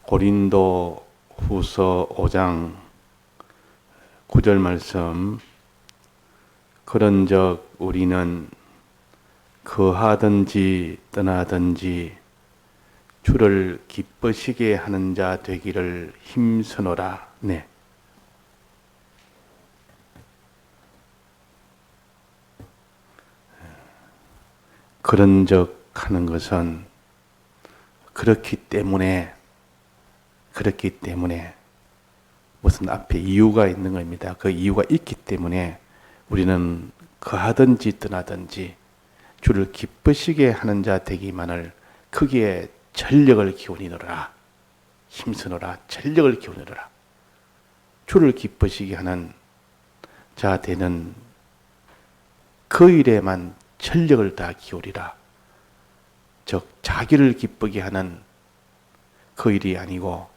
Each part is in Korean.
고린도 후서 5장 9절 말씀. 그런즉 우리는 거하든지 떠나든지 주를 기쁘시게 하는 자 되기를 힘쓰노라. 네. 그런즉 하는 것은 그렇기 때문에 무슨 앞에 이유가 있는 겁니다. 그 이유가 있기 때문에 우리는 거하든지 떠나든지 주를 기쁘시게 하는 자 되기만을 크기에 전력을 기울이노라. 힘쓰노라. 전력을 기울이노라. 주를 기쁘시게 하는 자 되는 그 일에만 전력을 다 기울이라. 즉 자기를 기쁘게 하는 그 일이 아니고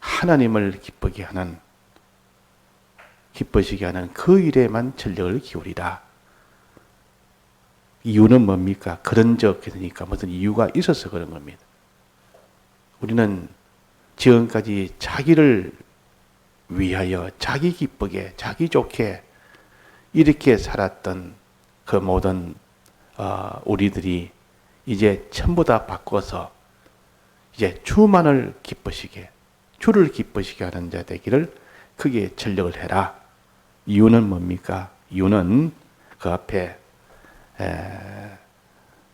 하나님을 기쁘시게 하는 그 일에만 전력을 기울이라. 이유는 뭡니까? 그런즉 했으니까 무슨 이유가 있어서 그런 겁니다. 우리는 지금까지 자기를 위하여 자기 기쁘게 자기 좋게 이렇게 살았던 그 모든 우리들이 이제 전부 다 바꿔서 이제 주만을 기쁘시게, 주를 기쁘시게 하는 자 되기를 크게 전력을 해라. 이유는 뭡니까? 이유는 그 앞에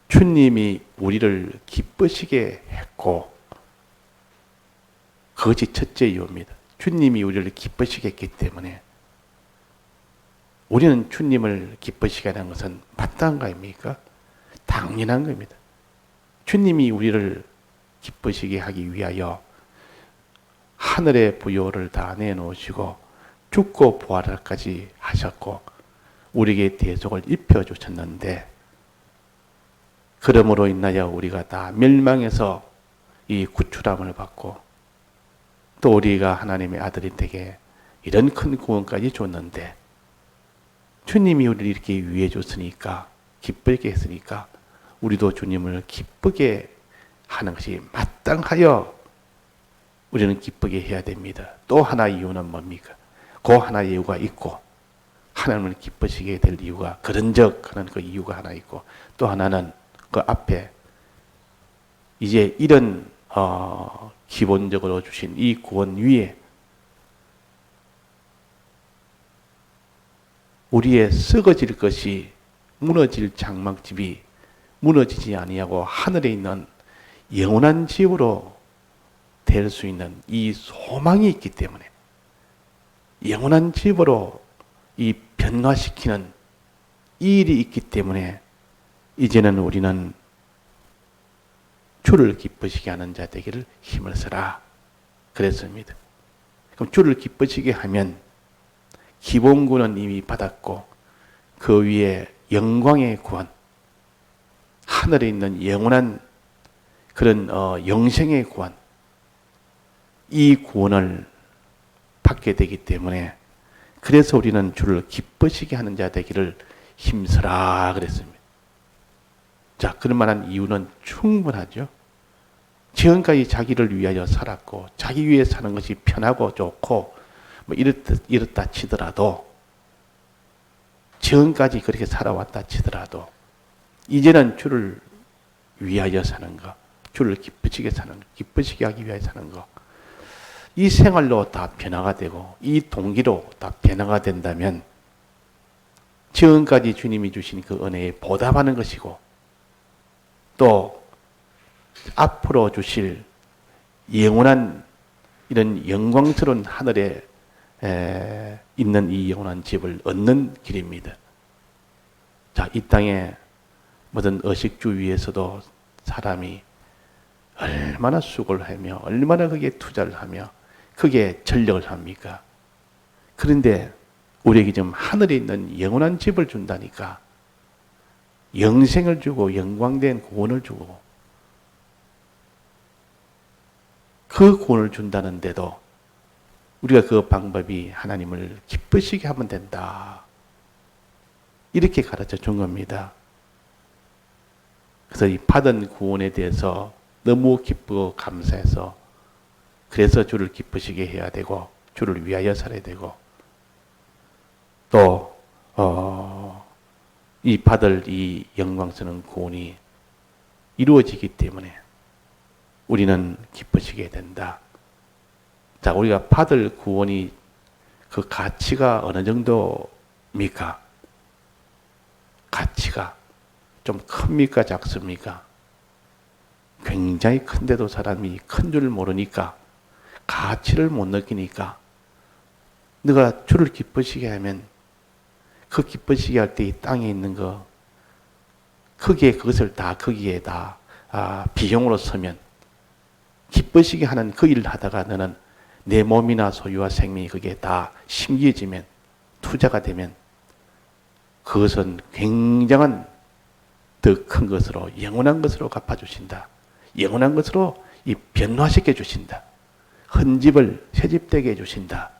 주님이 우리를 기쁘시게 했고, 그것이 첫째 이유입니다. 주님이 우리를 기쁘시게 했기 때문에 우리는 주님을 기쁘시게 하는 것은 마땅한 거 아닙니까? 당연한 겁니다. 주님이 우리를 기쁘시게 하기 위하여 하늘의 부요를 다 내놓으시고 죽고 부활까지 하셨고 우리에게 대속을 입혀주셨는데, 그러므로 인하여 우리가 다 멸망해서 이 구출함을 받고 또 우리가 하나님의 아들이 되게 이런 큰 구원까지 줬는데, 주님이 우리를 이렇게 위해 줬으니까, 기쁘게 했으니까 우리도 주님을 기쁘게 하는 것이 마땅하여 우리는 기쁘게 해야 됩니다. 또 하나 이유는 뭡니까? 그 하나 이유가 있고, 하나님을 기쁘시게 될 이유가 그런즉 하는 그 이유가 하나 있고, 또 하나는 그 앞에 이제 이런 기본적으로 주신 이 구원 위에 우리의 썩어질 것이, 무너질 장막집이 무너지지 아니하고 하늘에 있는 영원한 집으로 될 수 있는 이 소망이 있기 때문에, 영원한 집으로 이 변화시키는 이 일이 있기 때문에 이제는 우리는 주를 기쁘시게 하는 자 되기를 힘을 써라. 그랬습니다. 그럼 주를 기쁘시게 하면 기본구는 이미 받았고 그 위에 영광의 구원, 하늘에 있는 영원한 그런 영생의 구원, 이 구원을 받게 되기 때문에, 그래서 우리는 주를 기쁘시게 하는 자 되기를 힘쓰라 그랬습니다. 자, 그럴 만한 이유는 충분하죠. 지금까지 자기를 위하여 살았고 자기 위해 사는 것이 편하고 좋고 뭐 이렇다 치더라도, 지금까지 그렇게 살아왔다 치더라도 이제는 주를 위하여 사는 것, 주를 기쁘시게 사는 것, 기쁘시게 하기 위하여 사는 것, 이 생활로 다 변화가 되고 이 동기로 다 변화가 된다면 지금까지 주님이 주신 그 은혜에 보답하는 것이고, 또 앞으로 주실 영원한 이런 영광스러운 하늘에 있는 이 영원한 집을 얻는 길입니다. 자, 이 땅에 모든 의식주 위에서도 사람이 얼마나 수고를 하며 얼마나 거기에 투자를 하며 거기에 전력을 합니까? 그런데 우리에게 지금 하늘에 있는 영원한 집을 준다니까, 영생을 주고 영광된 구원을 주고 그 구원을 준다는데도 우리가 그 방법이 하나님을 기쁘시게 하면 된다, 이렇게 가르쳐 준 겁니다. 그래서 이 받은 구원에 대해서 너무 기쁘고 감사해서 그래서 주를 기쁘시게 해야 되고 주를 위하여 살아야 되고 또 이 받을 이 영광스러운 구원이 이루어지기 때문에 우리는 기쁘시게 된다. 자, 우리가 받을 구원이 그 가치가 어느 정도입니까? 가치가 좀 큽니까? 작습니까? 굉장히 큰데도 사람이 큰 줄 모르니까 가치를 못 느끼니까 네가 주를 기쁘시게 하면 그 기쁘시게 할 때 이 땅에 있는 거 거기에 그것을 다 거기에 다 비용으로 쓰면 기쁘시게 하는 그 일을 하다가 너는 내 몸이나 소유와 생명이 그게 다 심기해지면 투자가 되면 그것은 굉장한 더 큰 것으로 영원한 것으로 갚아주신다. 영원한 것으로 이 변화시켜 주신다. 헌집을 새집되게 해주신다.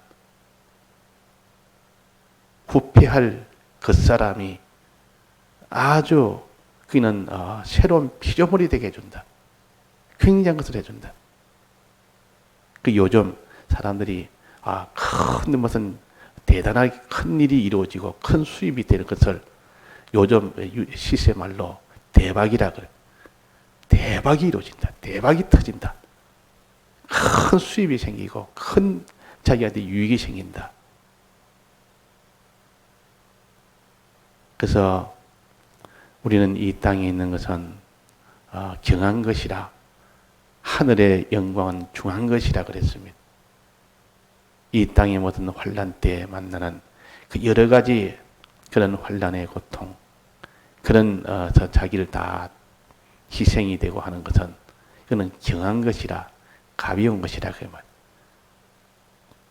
부패할 그 사람이 아주 그는 새로운 피조물이 되게 해준다. 굉장한 것을 해준다. 그 요즘 사람들이 큰 무슨 대단하게 큰 일이 이루어지고 큰 수입이 되는 것을 요즘 시세 말로 대박이라 그래. 대박이 이루어진다. 대박이 터진다. 큰 수입이 생기고 큰 자기한테 유익이 생긴다. 그래서 우리는 이 땅에 있는 것은 경한 것이라 하늘의 영광은 중한 것이라 그랬습니다. 이 땅의 모든 환난 때에 만나는 그 여러 가지 그런 환난의 고통, 그런 자기를 다 희생이 되고 하는 것은 이거는 경한 것이라 가벼운 것이라 그 말.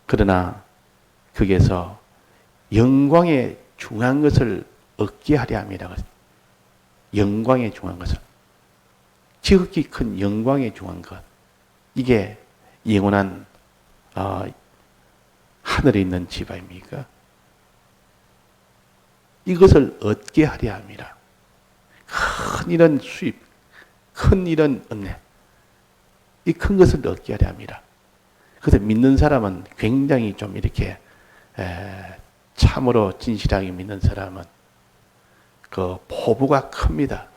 그러나 거기에서 영광의 중한 것을 얻게 하려 함이라. 영광의 중한 것을. 지극히 큰 영광의 중한 것. 이게 영원한 하늘에 있는 집 아닙니까? 이것을 얻게 하려 함이라. 큰 이런 수입, 큰 이런 은혜, 이 큰 것을 얻게 하려 함이라. 그래서 믿는 사람은 굉장히 좀 이렇게 참으로 진실하게 믿는 사람은 그 포부가 큽니다.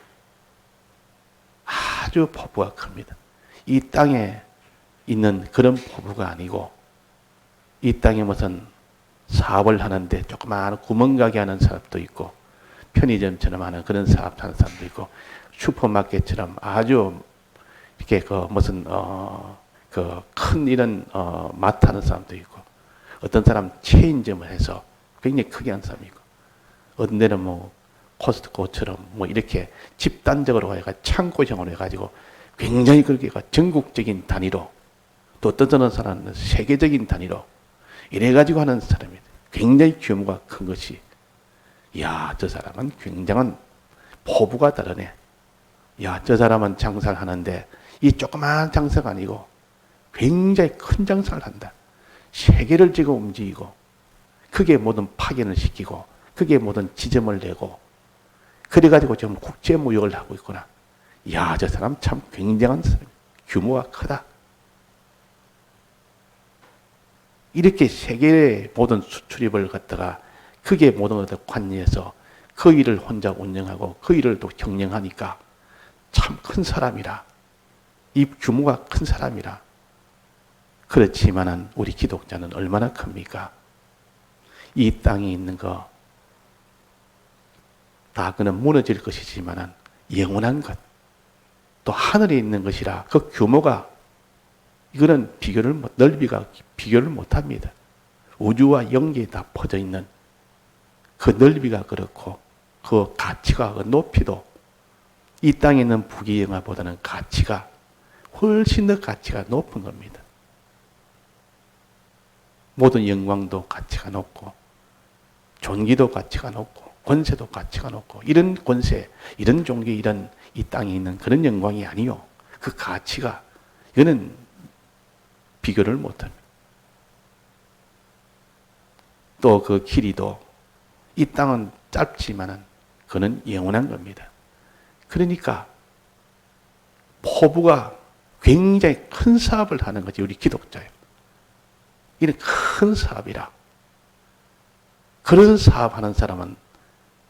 아주 포부가 큽니다. 이 땅에 있는 그런 포부가 아니고 이 땅에 무슨 사업을 하는데 조그마한 구멍가게 하는 사람도 있고 편의점처럼 하는 그런 사업 하는 사람도 있고 슈퍼마켓처럼 아주 이렇게 그 무슨 그 큰 이런 마트 하는 사람도 있고 어떤 사람 체인점을 해서 굉장히 크게 하는 사람이 있고 어떤 데는 뭐 코스트코처럼 뭐 이렇게 집단적으로 해가 창고형으로 해가지고 굉장히 그렇게 전국적인 단위로 또 어떤 사람은 세계적인 단위로 이래가지고 하는 사람이 굉장히 규모가 큰 것이 야, 저 사람은 굉장한 포부가 다르네. 야, 저 사람은 장사를 하는데 이 조그마한 장사가 아니고 굉장히 큰 장사를 한다. 세계를 지고 움직이고 그게 모든 파견을 시키고 그게 모든 지점을 내고 그래가지고 지금 국제무역을 하고 있구나. 야, 저 사람 참 굉장한 사람. 규모가 크다. 이렇게 세계의 모든 수출입을 갖다가 그게 모든 것을 관리해서 그 일을 혼자 운영하고 그 일을 또 경영하니까 참 큰 사람이라. 이 규모가 큰 사람이라. 그렇지만은 우리 기독자는 얼마나 큽니까? 이 땅에 있는 거 다 그는 무너질 것이지만은 영원한 것, 또 하늘에 있는 것이라 그 규모가 이거는 넓이가 비교를 못합니다. 우주와 영계에 다 퍼져 있는 그 넓이가 그렇고 그 가치가 그 높이도 이 땅에 있는 부귀영화보다는 가치가 훨씬 더 가치가 높은 겁니다. 모든 영광도 가치가 높고 존귀도 가치가 높고 권세도 가치가 높고 이런 권세, 이런 존귀, 이런 이 땅에 있는 그런 영광이 아니요. 그 가치가 이거는 비교를 못합니다. 또 그 길이도 이 땅은 짧지만은 그는 영원한 겁니다. 그러니까 포부가 굉장히 큰 사업을 하는 거지, 우리 기독자예요. 이는 큰 사업이라. 그런 사업하는 사람은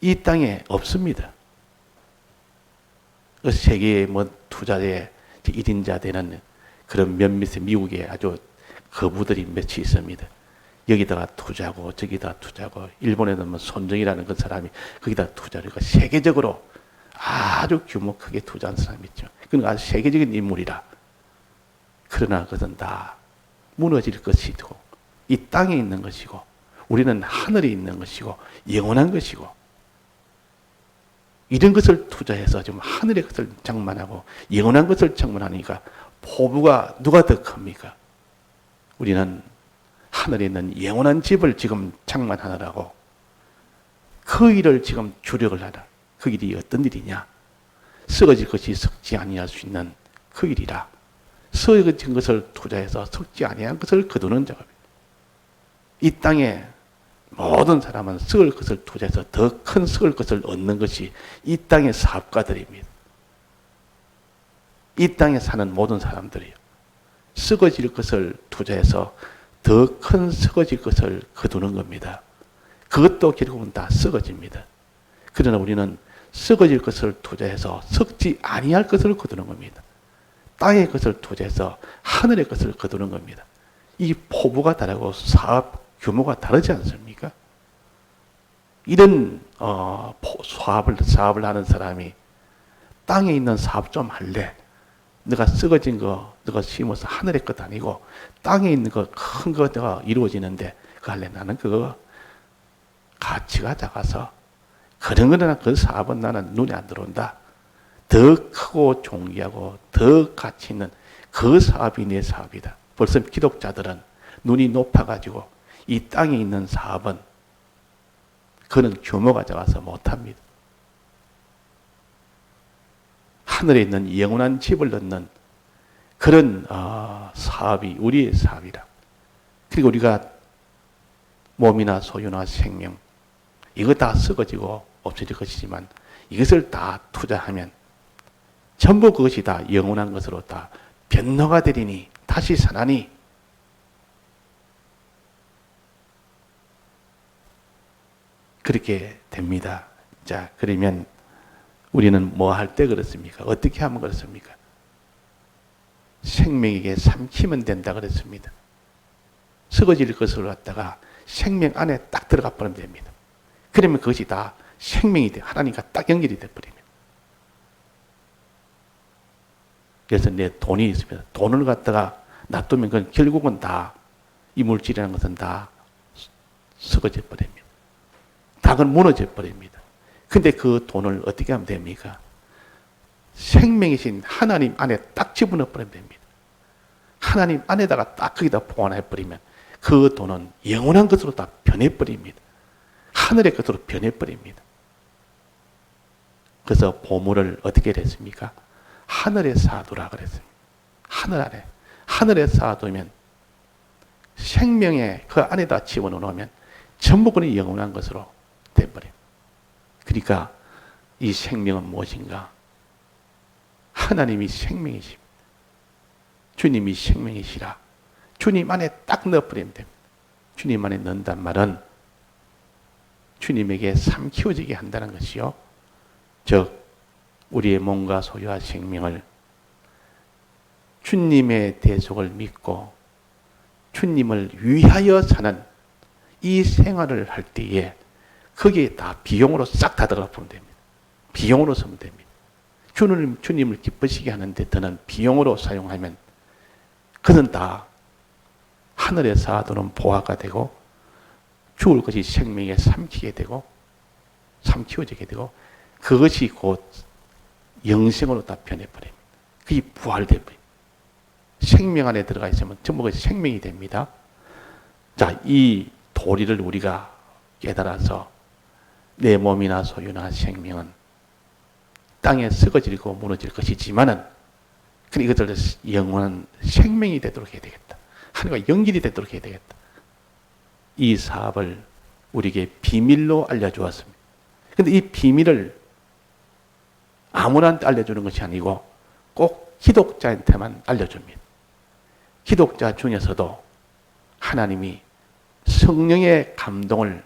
이 땅에 없습니다. 그 세계의 투자의 1인자 되는 그런 몇몇의 미국에 아주 거부들이 몇이 있습니다. 여기다가 투자하고 저기다 투자하고, 일본에는 손정이라는 그 사람이 거기다 투자를 하고, 세계적으로 아주 규모 크게 투자한 사람이 있죠. 그건 아주 세계적인 인물이라. 그러나 그것은 다 무너질 것이고, 이 땅에 있는 것이고, 우리는 하늘에 있는 것이고, 영원한 것이고, 이런 것을 투자해서 좀 하늘의 것을 장만하고 영원한 것을 장만하니까 포부가 누가 더 큽니까? 우리는 하늘에 있는 영원한 집을 지금 장만하느라고 그 일을 지금 주력을 하라. 그 일이 어떤 일이냐? 썩어질 것이 썩지 아니할 수 있는 그 일이라. 썩어진 것을 투자해서 썩지 아니한 것을 거두는 작업이에요. 이 땅에 모든 사람은 썩을 것을 투자해서 더 큰 썩을 것을 얻는 것이 이 땅의 사업가들입니다. 이 땅에 사는 모든 사람들이요. 썩어질 것을 투자해서 더 큰 썩어질 것을 거두는 겁니다. 그것도 결국은 다 썩어집니다. 그러나 우리는 썩어질 것을 투자해서 썩지 아니할 것을 거두는 겁니다. 땅의 것을 투자해서 하늘의 것을 거두는 겁니다. 이 포부가 다르고 사업 규모가 다르지 않습니까? 이런 사업을 하는 사람이 땅에 있는 사업 좀 할래? 너가 썩어진 거 너가 심어서 하늘의 것 아니고 땅에 있는 거 큰 거 내가 이루어지는데 그거 할래? 나는 그거 가치가 작아서 그런 거나 그 사업은 나는 눈에 안 들어온다. 더 크고 존귀하고 더 가치 있는 그 사업이 내 사업이다. 벌써 기독자들은 눈이 높아가지고 이 땅에 있는 사업은 그는 규모가 작아서 못합니다. 하늘에 있는 영원한 집을 넣는 그런 사업이 우리의 사업이라. 그리고 우리가 몸이나 소유나 생명 이거 다 썩어지고 없어질 것이지만 이것을 다 투자하면 전부 그것이 다 영원한 것으로 다 변화가 되리니 다시 사나니 그렇게 됩니다. 자, 그러면 우리는 뭐 할 때 그렇습니까? 어떻게 하면 그렇습니까? 생명에게 삼키면 된다 그랬습니다. 썩어질 것을 갖다가 생명 안에 딱 들어가 버리면 됩니다. 그러면 그것이 다 생명이 돼. 하나님과 딱 연결이 돼 버립니다. 그래서 내 돈이 있으면 돈을 갖다가 놔두면 그건 결국은 다 이 물질이라는 것은 다 썩어져 버립니다. 다 그건 무너져 버립니다. 근데 그 돈을 어떻게 하면 됩니까? 생명이신 하나님 안에 딱 집어넣어 버리면 됩니다. 하나님 안에다가 딱 거기다 보관해 버리면 그 돈은 영원한 것으로 다 변해 버립니다. 하늘의 것으로 변해 버립니다. 그래서 보물을 어떻게 했습니까? 하늘에 쌓아두라 그랬습니다. 하늘 안에. 하늘에 쌓아두면 생명의 그 안에다 집어넣으면 전부 그는 영원한 것으로 돼버려요. 그러니까 이 생명은 무엇인가? 하나님이 생명이십니다. 주님이 생명이시라. 주님 안에 딱 넣어버리면 됩니다. 주님 안에 넣는단 말은 주님에게 삼키워지게 한다는 것이요. 즉 우리의 몸과 소유와 생명을 주님의 대속을 믿고 주님을 위하여 사는 이 생활을 할 때에 거기에 다 비용으로 싹 다 들어가 보면 됩니다. 비용으로 쓰면 됩니다. 주님을 기쁘시게 하는데 드는 비용으로 사용하면 그는 다 하늘에 쌓아두는 보화가 되고 죽을 것이 생명에 삼키게 되고 삼키워지게 되고 그것이 곧 영생으로 다 변해버립니다. 그게 부활돼버립니다. 생명 안에 들어가 있으면 전부 그것이 생명이 됩니다. 자, 이 도리를 우리가 깨달아서 내 몸이나 소유나 생명은 땅에 썩어지고 무너질 것이지만은 이것들 영원한 생명이 되도록 해야 되겠다. 하나님과 연결이 되도록 해야 되겠다. 이 사업을 우리에게 비밀로 알려주었습니다. 그런데 이 비밀을 아무나한테 알려주는 것이 아니고 꼭 기독자한테만 알려줍니다. 기독자 중에서도 하나님이 성령의 감동을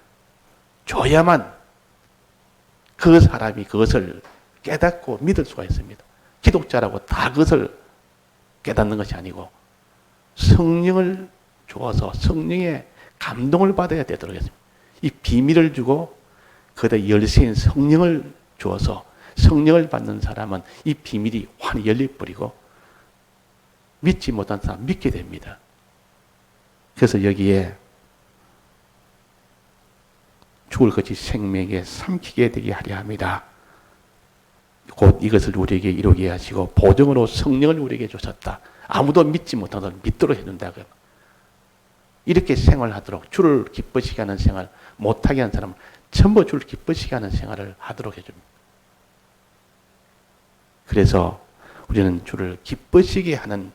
줘야만 그 사람이 그것을 깨닫고 믿을 수가 있습니다. 기독자라고 다 그것을 깨닫는 것이 아니고 성령을 주어서 성령의 감동을 받아야 되도록 했습니다. 이 비밀을 주고 그다 열쇠인 성령을 주어서 성령을 받는 사람은 이 비밀이 환히 열려버리고 믿지 못한 사람 믿게 됩니다. 그래서 여기에 죽을 것이 생명에 삼키게 되게 하려 합니다. 곧 이것을 우리에게 이루게 하시고 보증으로 성령을 우리에게 주셨다. 아무도 믿지 못한 사람을 믿도록 해준다. 이렇게 생활하도록 주를 기쁘시게 하는 생활 못하게 하는 사람은 전부 주를 기쁘시게 하는 생활을 하도록 해줍니다. 그래서 우리는 주를 기쁘시게 하는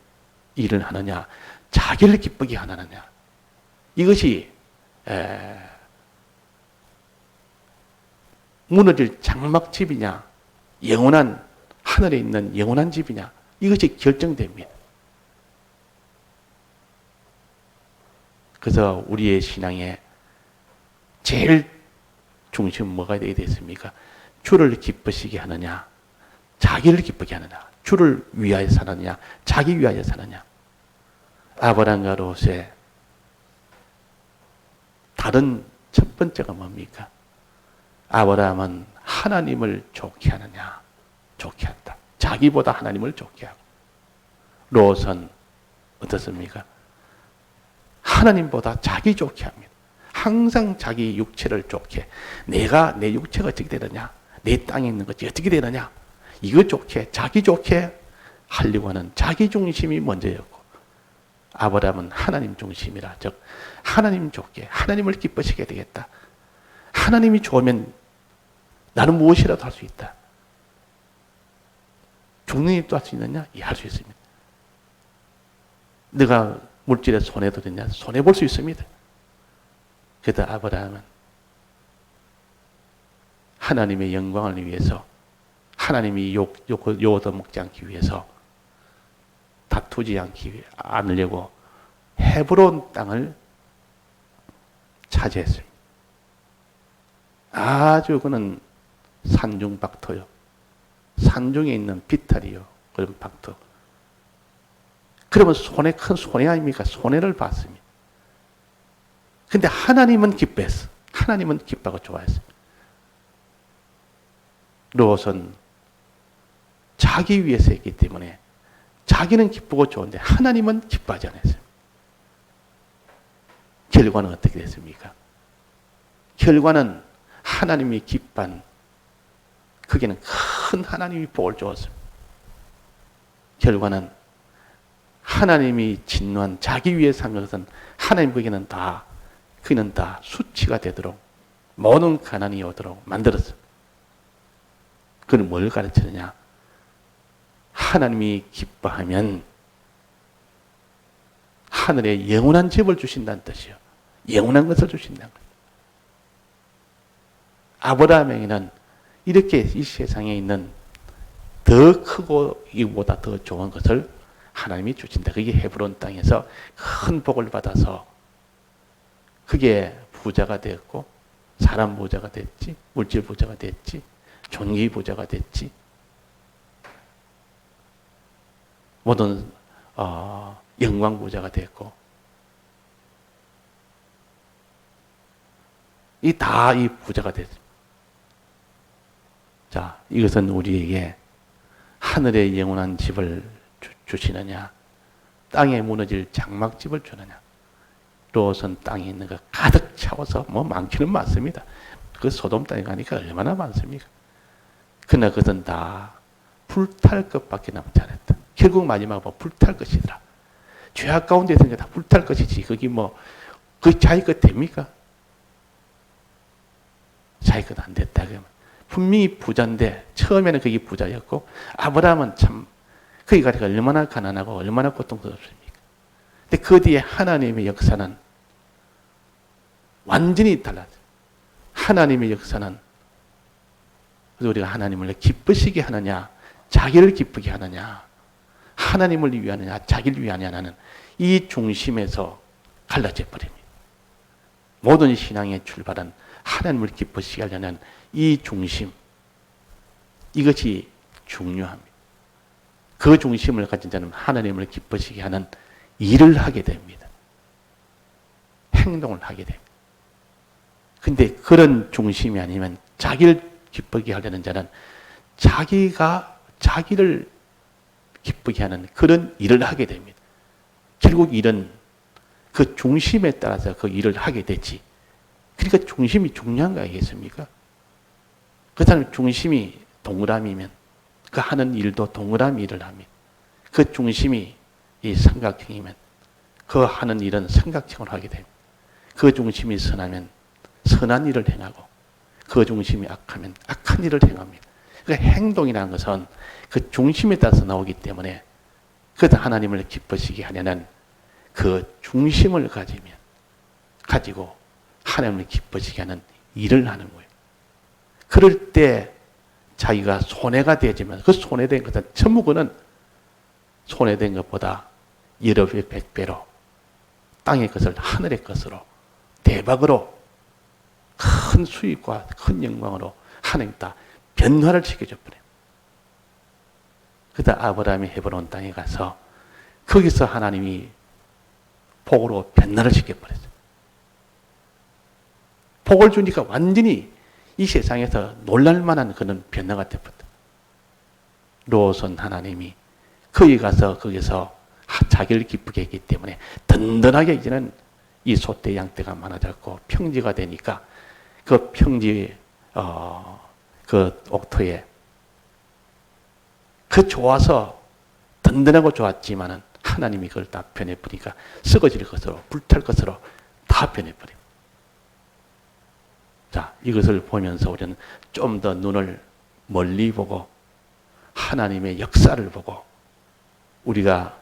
일을 하느냐 자기를 기쁘게 하느냐 이것이 무너질 장막집이냐 영원한 하늘에 있는 영원한 집이냐 이것이 결정됩니다. 그래서 우리의 신앙에 제일 중심은 뭐가 되어야 되겠습니까? 주를 기쁘시게 하느냐 자기를 기쁘게 하느냐 주를 위하여 사느냐 자기 위하여 사느냐. 아브라함과 롯의 다른 첫 번째가 뭡니까? 아브라함은 하나님을 좋게 하느냐 좋게 한다. 자기보다 하나님을 좋게 하고 롯은 어떻습니까? 하나님보다 자기 좋게 합니다. 항상 자기 육체를 좋게 내가 내 육체가 어떻게 되느냐 내 땅에 있는 것이 어떻게 되느냐 이거 좋게 자기 좋게 하려고 하는 자기 중심이 먼저였고 아브라함은 하나님 중심이라 즉 하나님 좋게 하나님을 기쁘시게 되겠다. 하나님이 좋으면 나는 무엇이라도 할 수 있다. 죽는 일도 할 수 있느냐? 예, 할 수 있습니다. 내가 물질에 손해도 되냐? 손해볼 수 있습니다. 그래도 아브라함은 하나님의 영광을 위해서 하나님이 욕얻어먹지 않기 위해서 다투지 않으려고 헤브론 땅을 차지했습니다. 아주 그는 산중박토요. 산중에 있는 비탈이요. 그런 박토. 그러면 큰 손해 아닙니까? 손해를 봤습니다. 근데 하나님은 기뻐했어. 하나님은 기뻐하고 좋아했어. 롯은 자기 위해서 했기 때문에 자기는 기쁘고 좋은데 하나님은 기뻐하지 않았어요. 결과는 어떻게 됐습니까? 결과는 하나님이 기뻐한 그게는 큰 하나님이 복을 주었습니다. 결과는 하나님이 진노한 자기 위해 산 것은 하나님 그게는 다 그는 다 수치가 되도록 모든 가난이 오도록 만들었습니다. 그는 뭘 가르치느냐? 하나님이 기뻐하면 하늘에 영원한 집을 주신다는 뜻이요. 영원한 것을 주신다는 거예요. 아브라함에게는 이렇게 이 세상에 있는 더 크고 이보다 더 좋은 것을 하나님이 주신다. 그게 헤브론 땅에서 큰 복을 받아서 그게 부자가 되었고 사람 부자가 됐지 물질 부자가 됐지 존귀 부자가 됐지 모든 영광 부자가 됐고 이 부자가 됐습니다. 자, 이것은 우리에게 하늘의 영원한 집을 주시느냐 땅에 무너질 장막집을 주느냐. 롯은 땅에 있는 거 가득 채워서 뭐 많기는 많습니다. 그 소돔 땅에 가니까 얼마나 많습니까? 그러나 그것은 다 불탈 것밖에 남지 않았다. 결국 마지막은 불탈 것이더라. 죄악 가운데 있는 게 다 불탈 것이지. 거기 그 자기 것 됩니까? 자기 것 안 됐다. 그러면 분명히 부자인데 처음에는 그게 부자였고 아브라함은 참 거기 가니까 얼마나 가난하고 얼마나 고통스럽습니까? 근데 그 뒤에 하나님의 역사는 완전히 달라져요. 하나님의 역사는 그래서 우리가 하나님을 기쁘시게 하느냐 자기를 기쁘게 하느냐 하나님을 위하느냐 자기를 위하느냐는 이 중심에서 갈라져 버립니다. 모든 신앙의 출발은 하나님을 기쁘시게 하려는 이 중심, 이것이 중요합니다. 그 중심을 가진 자는 하나님을 기쁘시게 하는 일을 하게 됩니다. 행동을 하게 됩니다. 근데 그런 중심이 아니면 자기를 기쁘게 하려는 자는 자기가 자기를 기쁘게 하는 그런 일을 하게 됩니다. 결국 일은 그 중심에 따라서 그 일을 하게 되지. 그러니까 중심이 중요한 거 아니겠습니까? 그 사람 중심이 동그라미면 그 하는 일도 동그라미 일을 합니다. 그 중심이 이 삼각형이면 그 하는 일은 삼각형을 하게 됩니다. 그 중심이 선하면 선한 일을 행하고 그 중심이 악하면 악한 일을 행합니다. 그러니까 행동이라는 것은 그 중심에 따라서 나오기 때문에 그래서 하나님을 기쁘시게 하려는 그 중심을 가지고 하나님을 기쁘시게 하는 일을 하는 거예요. 그럴 때 자기가 손해가 되지만 그 손해된 것은 전부 그는 손해된 것보다 여러 배, 100배로 땅의 것을 하늘의 것으로 대박으로 큰 수익과 큰 영광으로 하나님 다 변화를 시켜줘 버려요. 그러다 아브라함이 헤브론 땅에 가서 거기서 하나님이 복으로 변화를 시켜버렸어요. 복을 주니까 완전히 이 세상에서 놀랄만한 그런 변화가 되었다. 롯은 하나님이 거기 가서 거기서 자기를 기쁘게 했기 때문에 든든하게 이제는 이 소떼 양떼가 많아졌고 평지가 되니까 그 평지 그 옥토에 그 좋아서 든든하고 좋았지만은 하나님이 그걸 다 변해버리니까 썩어질 것으로 불탈 것으로 다 변해버립니다. 자, 이것을 보면서 우리는 좀 더 눈을 멀리 보고 하나님의 역사를 보고 우리가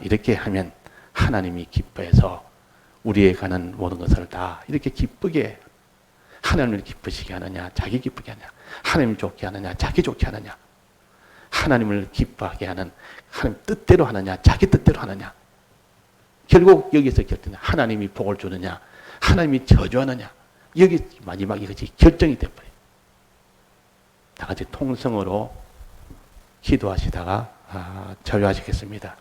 이렇게 하면 하나님이 기뻐해서 우리에 가는 모든 것을 다 이렇게 기쁘게 하나님을 기쁘시게 하느냐 자기 기쁘게 하느냐 하나님 좋게 하느냐 자기 좋게 하느냐 하나님을 기뻐하게 하는 하나님 뜻대로 하느냐 자기 뜻대로 하느냐 결국 여기서 결정돼 하나님이 복을 주느냐 하나님이 저주하느냐 여기 마지막 이것이 결정이 돼버려요. 다 같이 통성으로 기도하시다가 절유하시겠습니다.